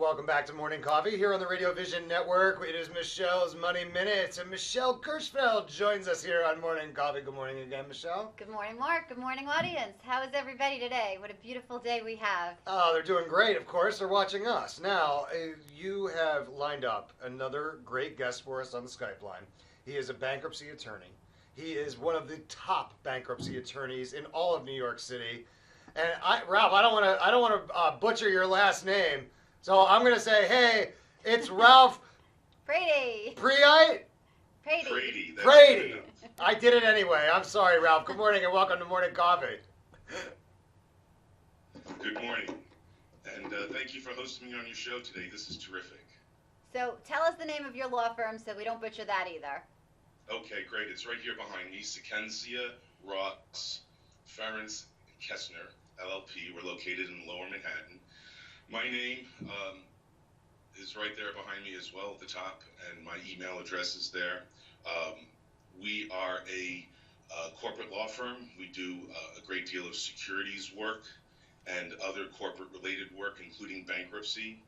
Welcome back to Morning Coffee here on the Radio Vision Network. It is Michelle's Money Minutes, and Michelle Kirschfeld joins us here on Morning Coffee. Good morning again, Michelle. Good morning, Mark. Good morning, audience. How is everybody today? What a beautiful day we have. Oh, they're doing great, of course. They're watching us. Now, you have lined up another great guest for us on the Skype line. He is a bankruptcy attorney. He is one of the top bankruptcy attorneys in all of New York City. And Ralph, I don't want to butcher your last name, so I'm going to say, hey, it's Ralph Preite. Preite. Preite. I did it anyway. I'm sorry, Ralph. Good morning and welcome to Morning Coffee. Good morning, and thank you for hosting me on your show today. This is terrific. So tell us the name of your law firm so we don't butcher that either. Okay, great. It's right here behind me. Sequenzia, Ross, Ference, Kessner, LLP. We're located in Lower Manhattan. My name is right there behind me as well at the top, and my email address is there. We are a corporate law firm. We do a great deal of securities work and other corporate-related work, including bankruptcy.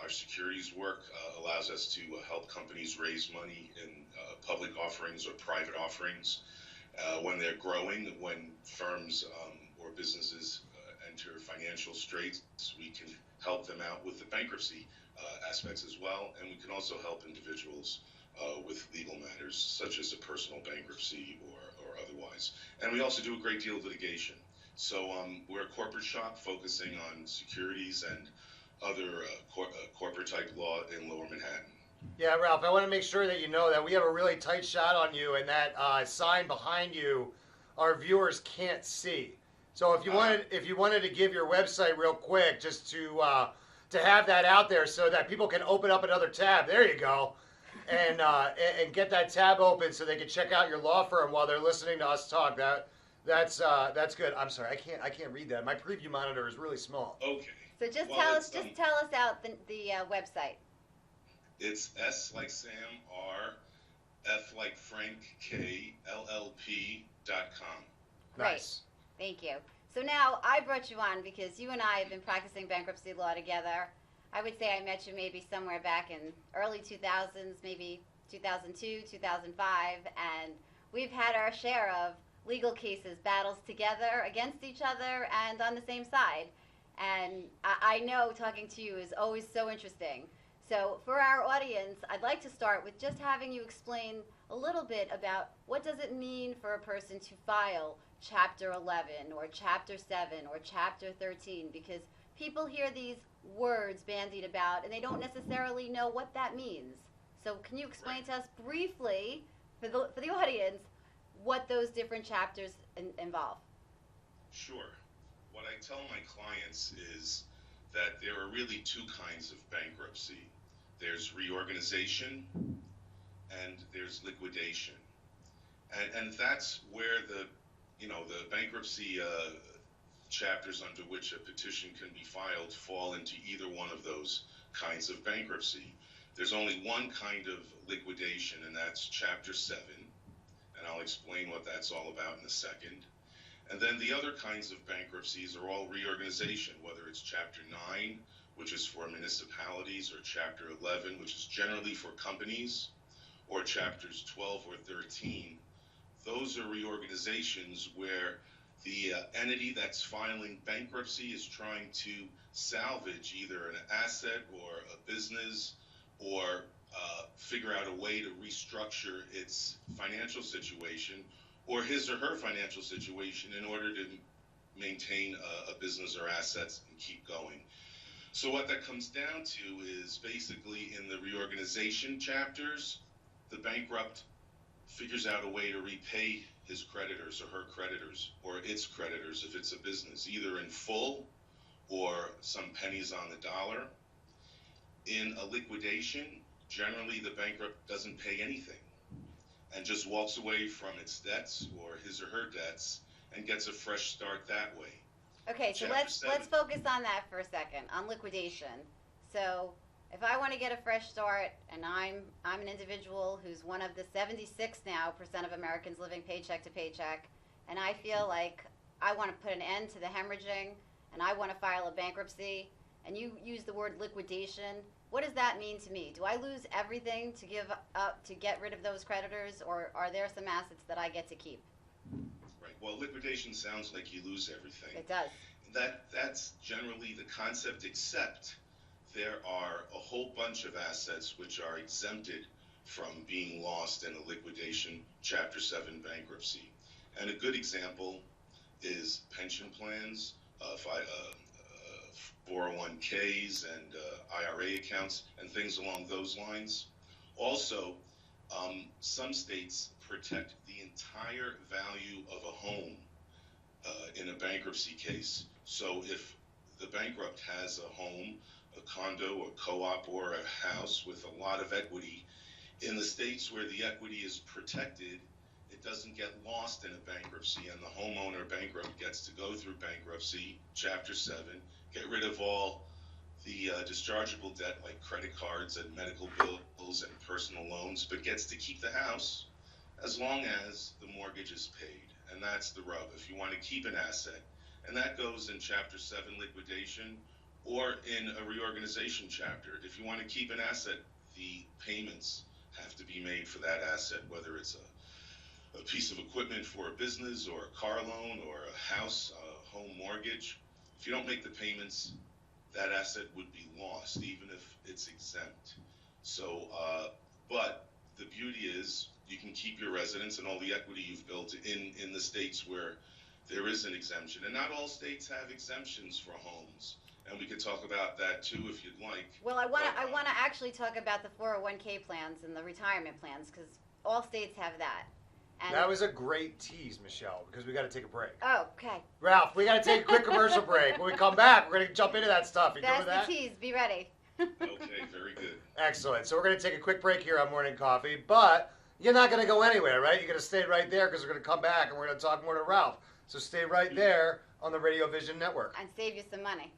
Our securities work allows us to help companies raise money in public offerings or private offerings when they're growing, when firms or businesses enter financial straits. We can help them out with the bankruptcy aspects as well, and we can also help individuals with legal matters such as a personal bankruptcy or otherwise. And we also do a great deal of litigation. So we're a corporate shop focusing on securities and other corporate type law in Lower Manhattan. Yeah, Ralph, I want to make sure that you know that we have a really tight shot on you, and that sign behind you, our viewers can't see. So if you wanted to give your website real quick, just to have that out there so that people can open up another tab. There you go, and get that tab open so they can check out your law firm while they're listening to us talk. That's good. I'm sorry, I can't read that. My preview monitor is really small. Okay. So tell us out the website. It's S like Sam, R, F like Frank, K, LLP.com. Nice. Thank you. So now I brought you on because you and I have been practicing bankruptcy law together. I would say I met you maybe somewhere back in early 2000s, maybe 2002, 2005, and we've had our share of legal cases, battles together against each other and on the same side. And I know talking to you is always so interesting. So for our audience, I'd like to start with just having you explain a little bit about what does it mean for a person to file Chapter 11 or Chapter 7 or Chapter 13, because people hear these words bandied about and they don't necessarily know what that means. So can you explain to us briefly, for the audience, what those different chapters involve? Sure. What I tell my clients is that there are really two kinds of bankruptcy. There's reorganization and there's liquidation. And that's where the bankruptcy chapters under which a petition can be filed fall into either one of those kinds of bankruptcy. There's only one kind of liquidation, and that's Chapter 7, and I'll explain what that's all about in a second. And then the other kinds of bankruptcies are all reorganization, whether it's Chapter 9, which is for municipalities, or Chapter 11, which is generally for companies, or Chapters 12 or 13. Those are reorganizations where the entity that's filing bankruptcy is trying to salvage either an asset or a business or figure out a way to restructure its financial situation or his or her financial situation in order to maintain a business or assets and keep going. So what that comes down to is basically in the reorganization chapters, the bankrupt figures out a way to repay his creditors or her creditors or its creditors if it's a business, either in full or some pennies on the dollar. In a liquidation, generally the bankrupt doesn't pay anything and just walks away from its debts or his or her debts and gets a fresh start that way. Okay, so let's focus on that for a second, on liquidation. So if I want to get a fresh start, and I'm an individual who's one of the 76% of Americans living paycheck to paycheck, and I feel like I want to put an end to the hemorrhaging, and I want to file a bankruptcy, and you use the word liquidation. What does that mean to me? Do I lose everything to give up to get rid of those creditors, or are there some assets that I get to keep? Right. Well, liquidation sounds like you lose everything. It does. That's generally the concept, except there are a whole bunch of assets which are exempted from being lost in a liquidation Chapter 7 bankruptcy. And a good example is pension plans, 401ks and IRA accounts and things along those lines. Also, some states protect the entire value of a home in a bankruptcy case. So if the bankrupt has a home, a condo, a co-op, or a house with a lot of equity, in the states where the equity is protected, it doesn't get lost in a bankruptcy, and the homeowner bankrupt gets to go through bankruptcy, Chapter 7, get rid of all the dischargeable debt like credit cards and medical bills and personal loans, but gets to keep the house as long as the mortgage is paid. And that's the rub. If you want to keep an asset, and that goes in Chapter 7 liquidation or in a reorganization chapter. If you want to keep an asset, the payments have to be made for that asset, whether it's a piece of equipment for a business or a car loan or a house, a home mortgage. If you don't make the payments, that asset would be lost, even if it's exempt. So, but the beauty is you can keep your residence and all the equity you've built in the states where there is an exemption. And not all states have exemptions for homes. And we could talk about that too if you'd like. Well, I want to actually talk about the 401k plans and the retirement plans, because all states have that. And That was a great tease, Michelle, because we got to take a break. oh, okay. Ralph, we got to take a quick commercial break. When we come back, we're going to jump into that stuff. You good with That's that? the tease. Be ready. Okay, very good. Excellent. So we're going to take a quick break here on Morning Coffee, but you're not going to go anywhere, right? You're going to stay right there because we're going to come back and we're going to talk more to Ralph. So stay right there on the Radio Vision Network. And save you some money.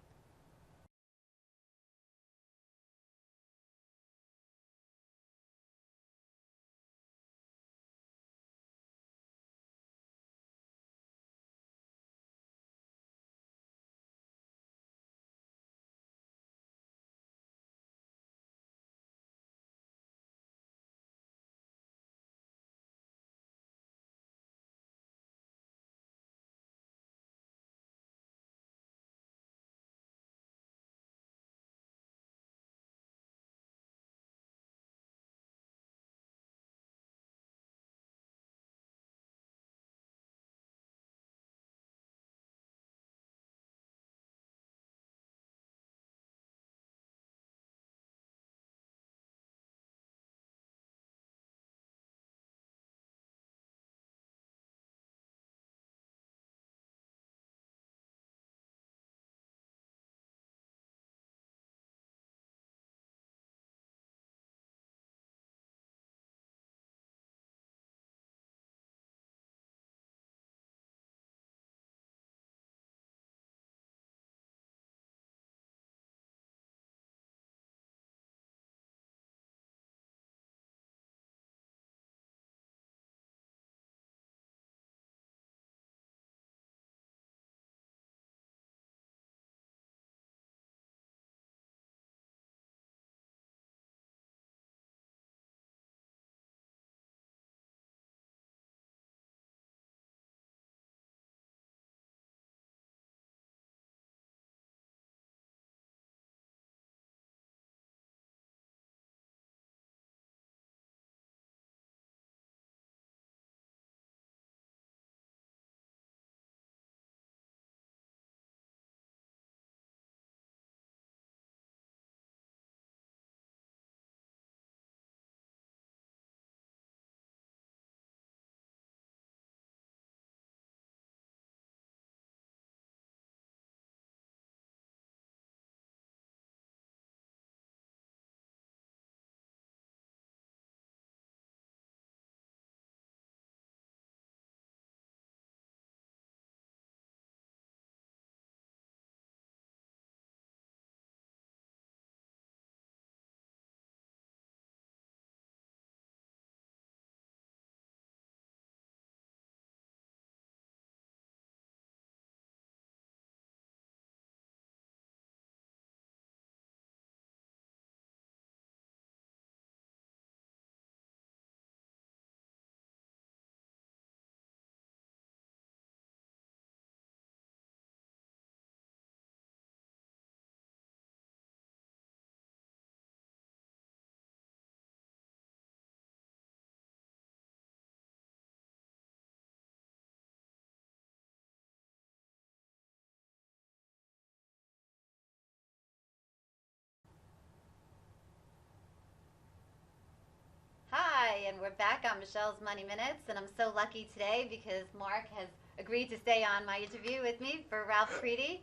Hi, and we're back on Michelle's Money Minutes, and I'm so lucky today because Mark has agreed to stay on my interview with me for Ralph Preite.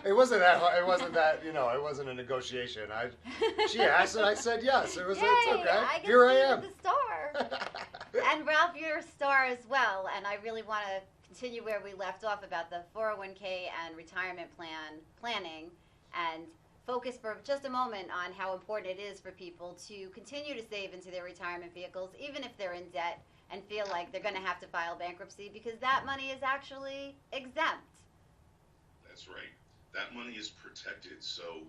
It wasn't that hard. It wasn't that, it wasn't a negotiation. She asked and I said yes. It's Yay, okay. I get Here to I be am. the star. And Ralph, you're a star as well, and I really want to continue where we left off about the 401k and retirement planning, and focus for just a moment on how important it is for people to continue to save into their retirement vehicles, even if they're in debt and feel like they're going to have to file bankruptcy, because that money is actually exempt. That's right. That money is protected. So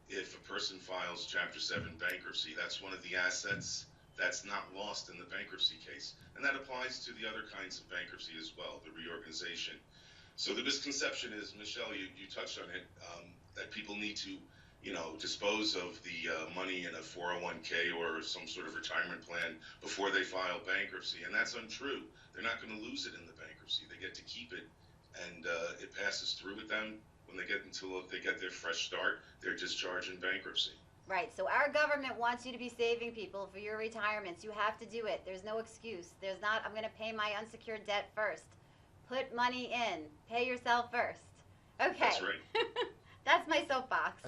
if a person files Chapter 7 bankruptcy, that's one of the assets that's not lost in the bankruptcy case. And that applies to the other kinds of bankruptcy as well, the reorganization. So the misconception is, Michelle, you touched on it, that people need to, dispose of the money in a 401k or some sort of retirement plan before they file bankruptcy. And that's untrue. They're not going to lose it in the bankruptcy. They get to keep it, and it passes through with them until they get their fresh start, their discharge in bankruptcy. Right, so our government wants you to be saving people for your retirements. You have to do it. There's no excuse. There's not, I'm going to pay my unsecured debt first. Put money in. Pay yourself first. Okay. That's right. That's my soapbox.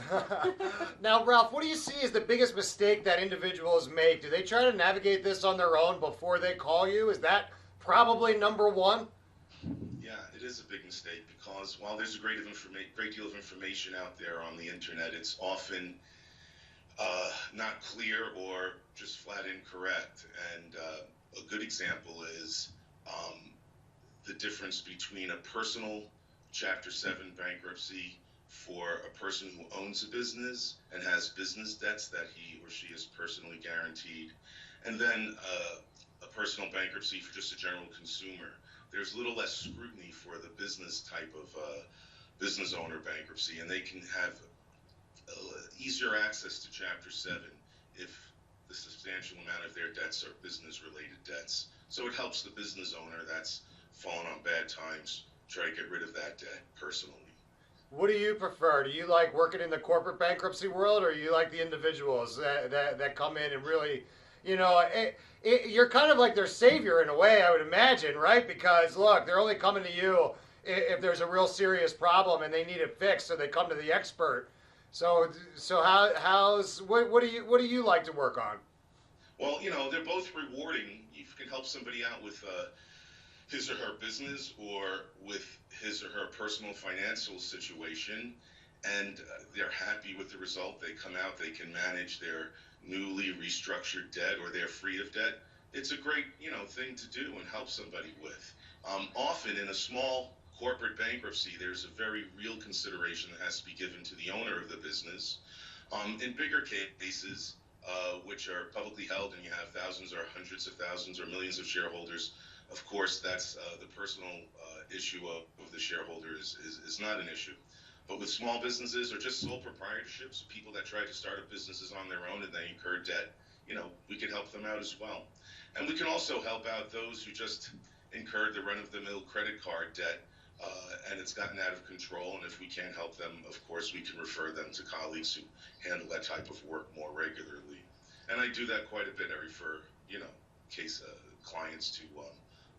Now, Ralph, what do you see as the biggest mistake that individuals make? Do they try to navigate this on their own before they call you? Is that probably number one? Yeah, it is a big mistake because while there's a great deal of information out there on the internet, it's often not clear or just flat incorrect. And a good example is the difference between a personal Chapter 7 bankruptcy for a person who owns a business and has business debts that he or she is personally guaranteed, and then a personal bankruptcy for just a general consumer. There's a little less scrutiny for the business type of business owner bankruptcy, and they can have easier access to Chapter 7 if the substantial amount of their debts are business-related debts. So it helps the business owner that's fallen on bad times try to get rid of that debt personally. What do you prefer? Do you like working in the corporate bankruptcy world, or you like the individuals that come in and really, you're kind of like their savior in a way, I would imagine, right? Because look, they're only coming to you if there's a real serious problem and they need it fixed, so they come to the expert. So what do you like to work on? Well, they're both rewarding. You can help somebody out with his or her business or with his or her personal financial situation, and they're happy with the result. They come out, they can manage their newly restructured debt, or they're free of debt. It's a great, thing to do and help somebody with. Often in a small corporate bankruptcy, there's a very real consideration that has to be given to the owner of the business. In bigger cases, which are publicly held and you have thousands or hundreds of thousands or millions of shareholders, of course, that's the personal issue of the shareholder is not an issue. But with small businesses or just sole proprietorships, people that try to start up businesses on their own and they incur debt, we can help them out as well. And we can also help out those who just incurred the run-of-the-mill credit card debt and it's gotten out of control. And if we can't help them, of course, we can refer them to colleagues who handle that type of work more regularly. And I do that quite a bit. I refer, clients to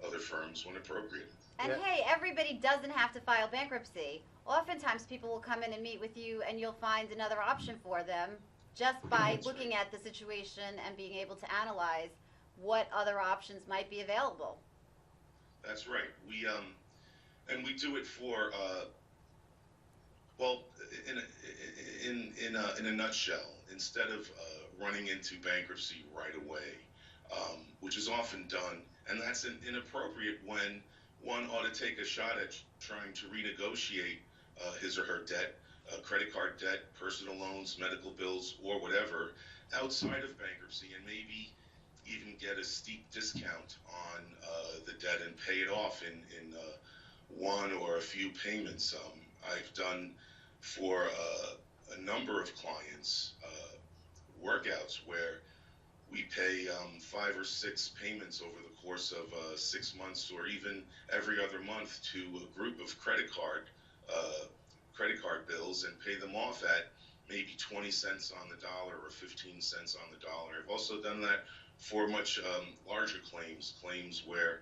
other firms when appropriate. And hey, everybody doesn't have to file bankruptcy. Oftentimes people will come in and meet with you and you'll find another option for them just by looking at the situation and being able to analyze what other options might be available. That's right. We do it for in a nutshell, instead of running into bankruptcy right away, which is often done, and that's inappropriate when one ought to take a shot at trying to renegotiate his or her debt, credit card debt, personal loans, medical bills, or whatever, outside of bankruptcy, and maybe even get a steep discount on the debt and pay it off in one or a few payments. I've done for a number of clients workouts where we pay 5 or 6 payments over the course of 6 months, or even every other month, to a group of credit card bills, and pay them off at maybe 20 cents on the dollar or 15 cents on the dollar. I've also done that For much larger claims where,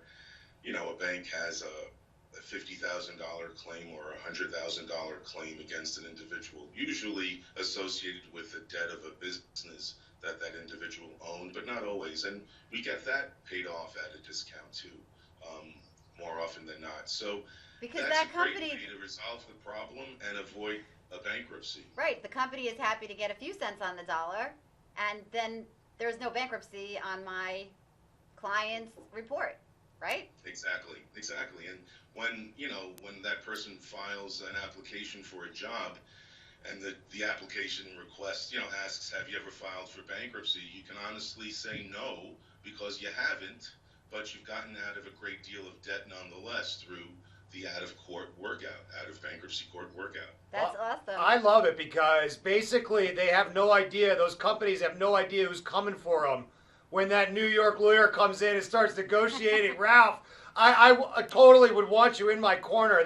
a bank has a $50,000 claim or a $100,000 claim against an individual, usually associated with the debt of a business that individual owned, but not always. And we get that paid off at a discount too, more often than not. So because that's that a great company, way to resolve the problem and avoid a bankruptcy. right, the company is happy to get a few cents on the dollar, and then there's no bankruptcy on my client's report, right? Exactly. And when that person files an application for a job, and the application request, asks, have you ever filed for bankruptcy? You can honestly say no, because you haven't, but you've gotten out of a great deal of debt nonetheless through the out of bankruptcy court workout. That's awesome. I love it because basically they have no idea, those companies have no idea who's coming for them. When that New York lawyer comes in and starts negotiating, Ralph, I totally would want you in my corner.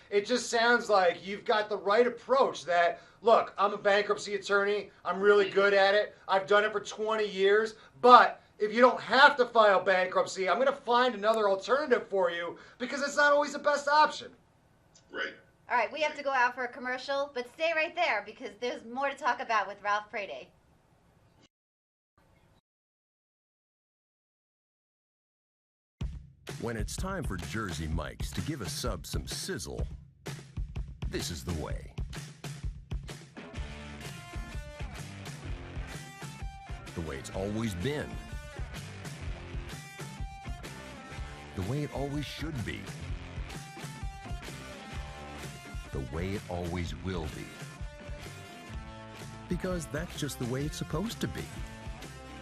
It just sounds like you've got the right approach that, look, I'm a bankruptcy attorney. I'm really good at it. I've done it for 20 years. But if you don't have to file bankruptcy, I'm going to find another alternative for you because it's not always the best option. Right. All right, we have to go out for a commercial, but stay right there because there's more to talk about with Ralph Preite. When it's time for Jersey Mike's to give a sub some sizzle, this is the way. The way it's always been. The way it always should be. The way it always will be. Because that's just the way it's supposed to be.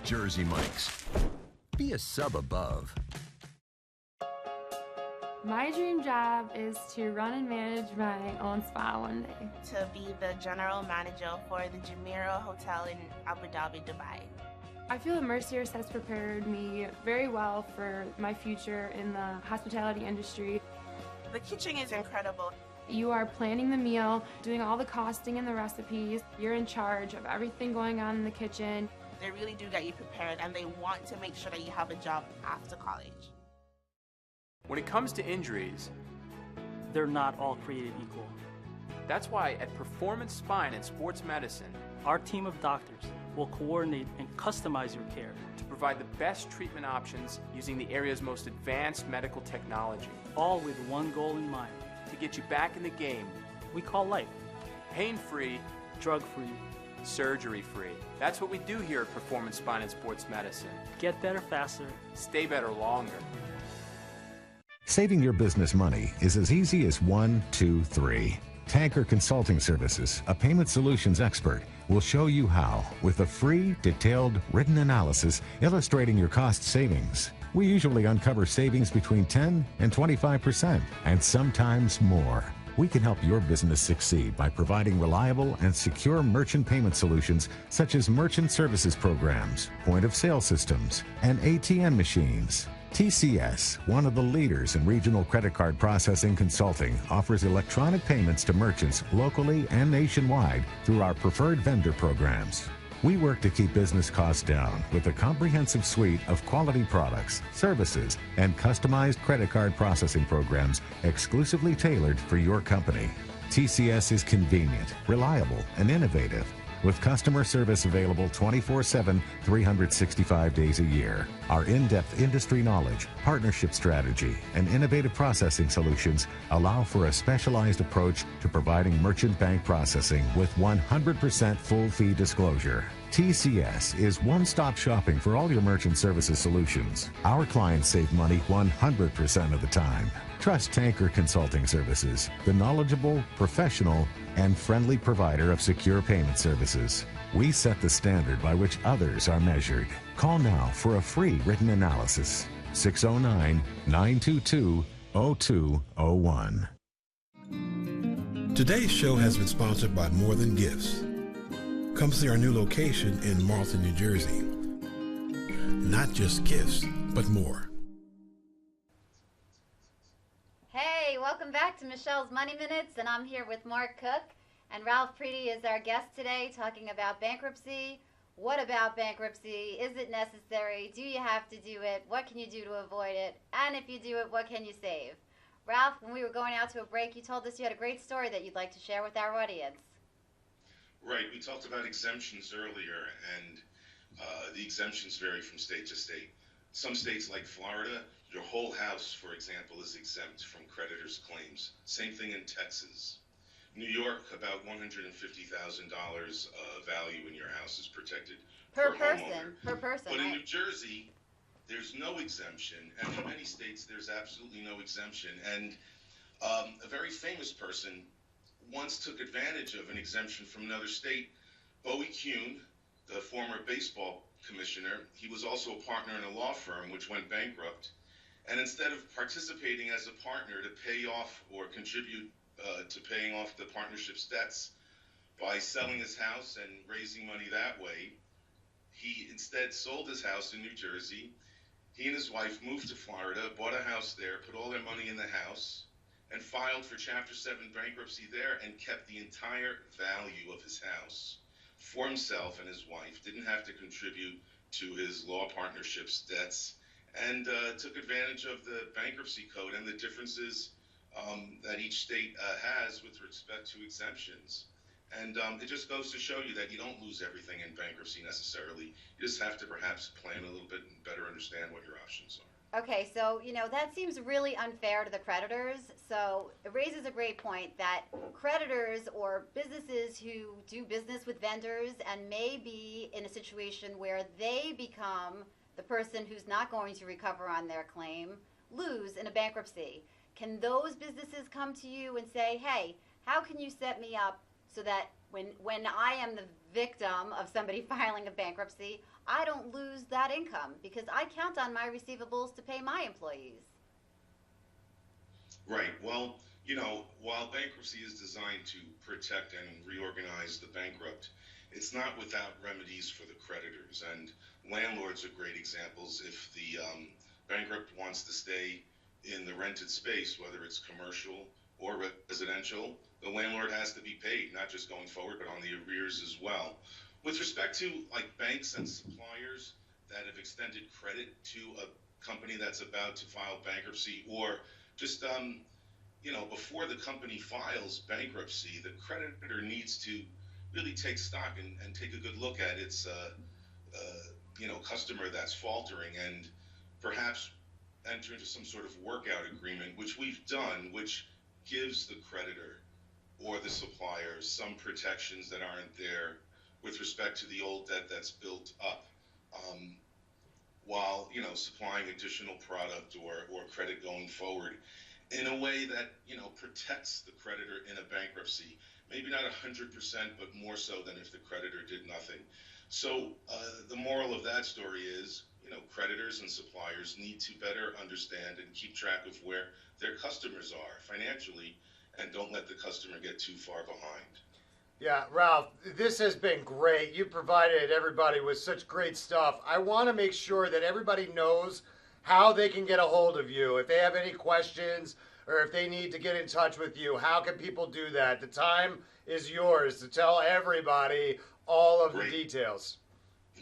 Jersey Mike's. Be a sub above. My dream job is to run and manage my own spa one day. To be the general manager for the Jumeirah Hotel in Abu Dhabi, Dubai. I feel that Mercier has prepared me very well for my future in the hospitality industry. The kitchen is incredible. You are planning the meal, doing all the costing and the recipes. You're in charge of everything going on in the kitchen. They really do get you prepared, and they want to make sure that you have a job after college. When it comes to injuries, they're not all created equal. that's why at Performance Spine and Sports Medicine, our team of doctors will coordinate and customize your care to provide the best treatment options using the area's most advanced medical technology, all with one goal in mind. to get you back in the game. We call life Pain-free, drug-free. surgery-free. That's what we do here at Performance Spine and Sports Medicine. Get better faster. Stay better longer. Saving your business money is as easy as 1, 2, 3. Tanker Consulting Services, a payment solutions expert, will show you how with a free, detailed, written analysis illustrating your cost savings. We usually uncover savings between 10 and 25%, and sometimes more. We can help your business succeed by providing reliable and secure merchant payment solutions such as merchant services programs, point-of-sale systems, and ATM machines. TCS, one of the leaders in regional credit card processing consulting, offers electronic payments to merchants locally and nationwide through our preferred vendor programs. We work to keep business costs down with a comprehensive suite of quality products, services, and customized credit card processing programs exclusively tailored for your company. TCS is convenient, reliable, and innovative, with customer service available 24/7, 365 days a year. Our in-depth industry knowledge, partnership strategy, and innovative processing solutions allow for a specialized approach to providing merchant bank processing with 100% full fee disclosure. TCS is one-stop shopping for all your merchant services solutions. Our clients save money 100% of the time. Trust Tanker Consulting Services, the knowledgeable, professional, and friendly provider of secure payment services. We set the standard by which others are measured. Call now for a free written analysis. 609-922-0201. Today's show has been sponsored by More Than Gifts. Come see our new location in Marlton, New Jersey. Not just gifts, but more. Hey, welcome back to Michelle's Money Minutes, and I'm here with Mark Cook, and Ralph Preite is our guest today talking about bankruptcy, What about bankruptcy? Is it necessary? Do you have to do it? What can you do to avoid it? And if you do it, what can you save? Ralph, when we were going out to a break, you told us you had a great story that you'd like to share with our audience. Right. We talked about exemptions earlier, and the exemptions vary from state to state. Some states like Florida, your whole house, for example, is exempt from creditors' claims. Same thing in Texas. New York, about $150,000 value in your house is protected Per homeowner. person. Per person. But in Right? New Jersey, there's no exemption, and in many states, there's absolutely no exemption. And a very famous person once took advantage of an exemption from another state. Bowie Kuhn, the former baseball commissioner, he was also a partner in a law firm which went bankrupt. And instead of participating as a partner to pay off or contribute to paying off the partnership's debts by selling his house and raising money that way, he instead sold his house in New Jersey. He and his wife moved to Florida, bought a house there, put all their money in the house, and filed for Chapter 7 bankruptcy there and kept the entire value of his house for himself and his wife, didn't have to contribute to his law partnership's debts, and took advantage of the bankruptcy code and the differences that each state has with respect to exemptions. And it just goes to show you that you don't lose everything in bankruptcy necessarily. You just have to perhaps plan a little bit and better understand what your options are. Okay, so, that seems really unfair to the creditors. So it raises a great point that creditors or businesses who do business with vendors and may be in a situation where they become the person who's not going to recover on their claim lose in a bankruptcy. Can those businesses come to you and say, hey, how can you set me up so that when I am the victim of somebody filing a bankruptcy, I don't lose that income because I count on my receivables to pay my employees? Right. Well, while bankruptcy is designed to protect and reorganize the bankrupt, it's not without remedies for the creditors. And landlords are great examples. If the bankrupt wants to stay in the rented space, whether it's commercial or residential, the landlord has to be paid, not just going forward, but on the arrears as well. With respect to banks and suppliers that have extended credit to a company that's about to file bankruptcy, or just before the company files bankruptcy, the creditor needs to really take stock and take a good look at its customer that's faltering, and perhaps enter into some sort of workout agreement, which we've done, which gives the creditor or the supplier some protections that aren't there with respect to the old debt that's built up, while supplying additional product or credit going forward in a way that protects the creditor in a bankruptcy. Maybe not 100%, but more so than if the creditor did nothing. So the moral of that story is, creditors and suppliers need to better understand and keep track of where their customers are financially, and don't let the customer get too far behind. Yeah, Ralph, this has been great. You provided everybody with such great stuff. I want to make sure that everybody knows how they can get a hold of you. If they have any questions or if they need to get in touch with you, how can people do that? The time is yours to tell everybody all of the details.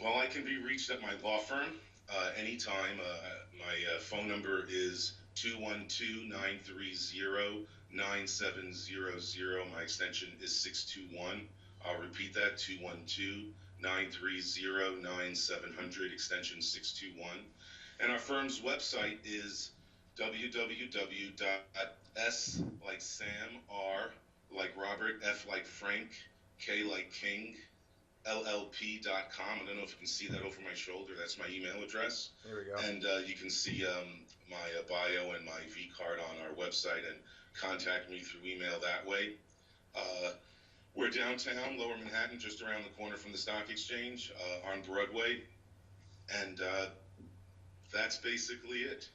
Well, I can be reached at my law firm anytime. My phone number is 212-930-9700. My extension is 621. I'll repeat that, 212-930-9700, extension 621. And our firm's website is www.s like Sam, R like Robert, F like Frank, K like King, llp.com. I don't know if you can see that over my shoulder. That's my email address. There we go. And you can see my bio and my V card on our website and contact me through email that way. We're downtown, Lower Manhattan, just around the corner from the Stock Exchange on Broadway. And that's basically it.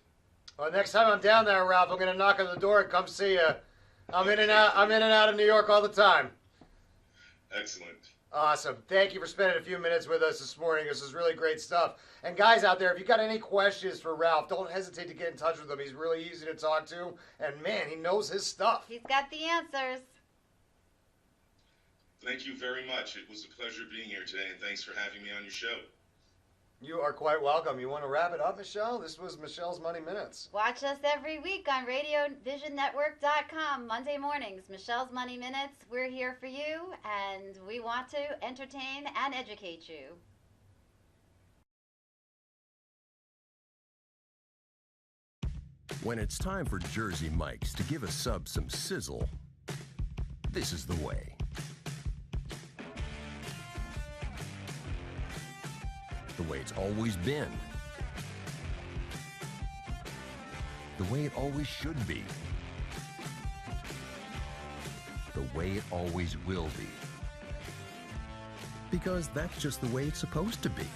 Well, next time I'm down there, Ralph, I'm going to knock on the door and come see you. I'm in and out of New York all the time. Excellent. Awesome. Thank you for spending a few minutes with us this morning. This is really great stuff. And guys out there, if you got any questions for Ralph, don't hesitate to get in touch with him. He's really easy to talk to. And man, he knows his stuff. He's got the answers. Thank you very much. It was a pleasure being here today, and thanks for having me on your show. You are quite welcome. You want to wrap it up, Michelle? This was Michelle's Money Minutes. Watch us every week on RadioVisionNetwork.com, Monday mornings. Michelle's Money Minutes. We're here for you, and we want to entertain and educate you. When it's time for Jersey Mike's to give a sub some sizzle, this is the way. The way it's always been. The way it always should be. The way it always will be. Because that's just the way it's supposed to be.